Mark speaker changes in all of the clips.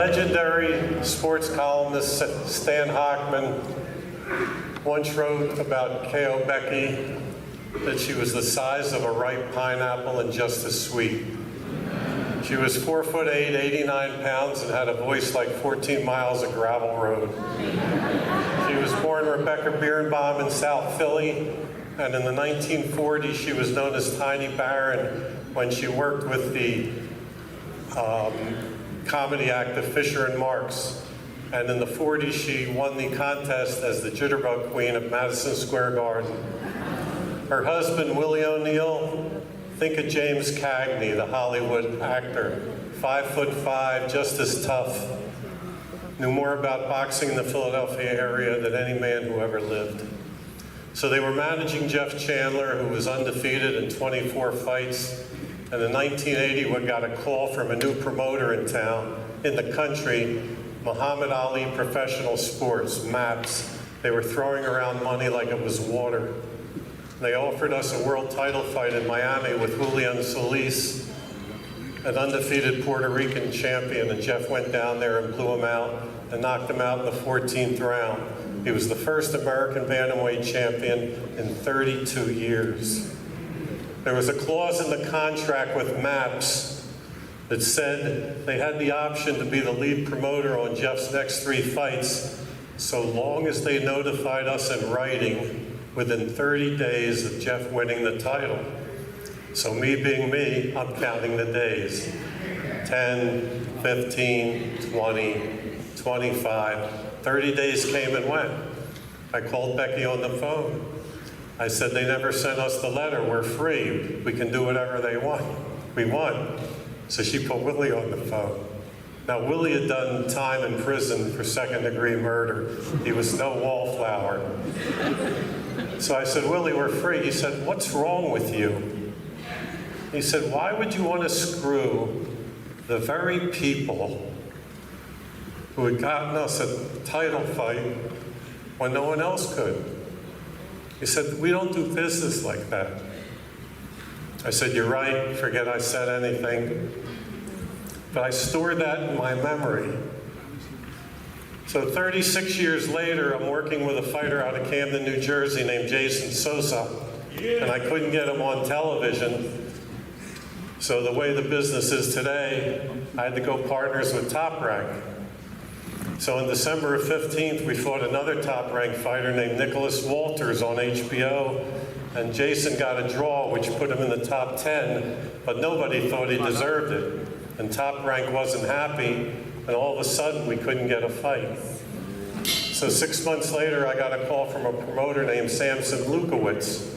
Speaker 1: Legendary sports columnist Stan Hochman once wrote about K.O. Becky that she was the size of a ripe pineapple and just as sweet. She was 4'8", 89 pounds, and had a voice like 14 miles of gravel road. She was born Rebecca Birnbaum in South Philly, and in the 1940s she was known as Tiny Baron when she worked with the comedy act of Fisher and Marx. And in the 40s she won the contest as the Jitterbug Queen of Madison Square Garden. Her husband, Willie O'Neill, think of James Cagney, the Hollywood actor, 5'5", just as tough, knew more about boxing in the Philadelphia area than any man who ever lived. So they were managing Jeff Chandler, who was undefeated in 24 fights, and in 1980 we got a call from a new promoter in town, in the country, Muhammad Ali Professional Sports, MAPS. They were throwing around money like it was water. They offered us a world title fight in Miami with Willie Solis, an undefeated Puerto Rican champion, and Jeff went down there and blew him out and knocked him out in the 14th round. He was the first American bantamweight champion in 32 years. There was a clause in the contract with MAPS that said they had the option to be the lead promoter on Jeff's next 3 fights, so long as they notified us in writing within 30 days of Jeff winning the title. So me being me, I'm counting the days. 10, 15, 20, 25, 30 days came and went. I called Becky on the phone. I said, they never sent us the letter, we're free, we can do whatever they want. We won. So she put Willie on the phone. Now Willie had done time in prison for second-degree murder. He was no wallflower. So I said, Willie, we're free. He said, what's wrong with you? He said, why would you want to screw the very people who had gotten us a title fight when no one else could? He said, we don't do business like that. I said, you're right, forget I said anything. But I stored that in my memory. So 36 years later, I'm working with a fighter out of Camden, New Jersey named Jason Sosa, and I couldn't get him on television. So the way the business is today, I had to go partners with Top Rank. So on December 15th, we fought another Top Rank fighter named Nicholas Walters on HBO, and Jason got a draw, which put him in the top 10, but nobody thought he deserved it. And Top Rank wasn't happy, and all of a sudden we couldn't get a fight. So 6 months later, I got a call from a promoter named Samson Lukowitz,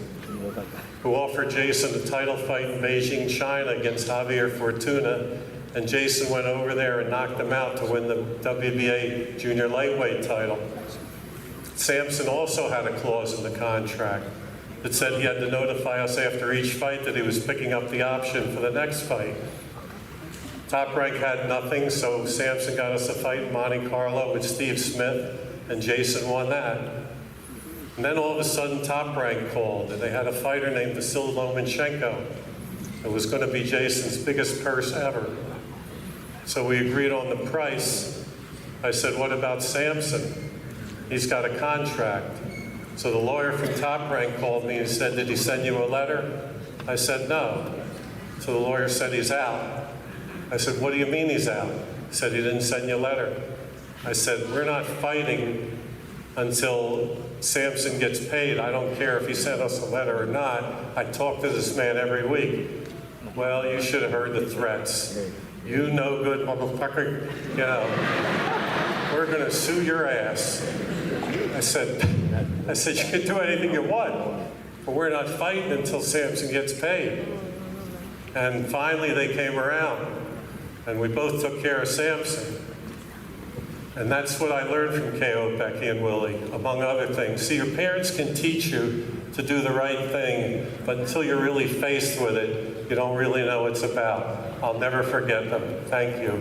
Speaker 1: who offered Jason a title fight in Beijing, China against Javier Fortuna, and Jason went over there and knocked him out to win the WBA junior lightweight title. Samson also had a clause in the contract that said he had to notify us after each fight that he was picking up the option for the next fight. Top Rank had nothing, so Samson got us a fight in Monte Carlo with Steve Smith, and Jason won that. And then all of a sudden, Top Rank called, and they had a fighter named Vasil Lomachenko. It was going to be Jason's biggest purse ever. So we agreed on the price. I said, what about Samson? He's got a contract. So the lawyer from Top Rank called me and said, did he send you a letter? I said, no. So the lawyer said, he's out. I said, what do you mean he's out? He said, he didn't send you a letter. I said, we're not fighting until Samson gets paid. I don't care if he sent us a letter or not. I talk to this man every week. Well, you should have heard the threats. You no good motherfucker, you know, we're gonna sue your ass. I said, you can do anything you want, but we're not fighting until Samson gets paid. And finally they came around, and we both took care of Samson. And that's what I learned from K.O., Becky, and Willie, among other things. See, your parents can teach you to do the right thing, but until you're really faced with it, you don't really know what it's about. I'll never forget them. Thank you.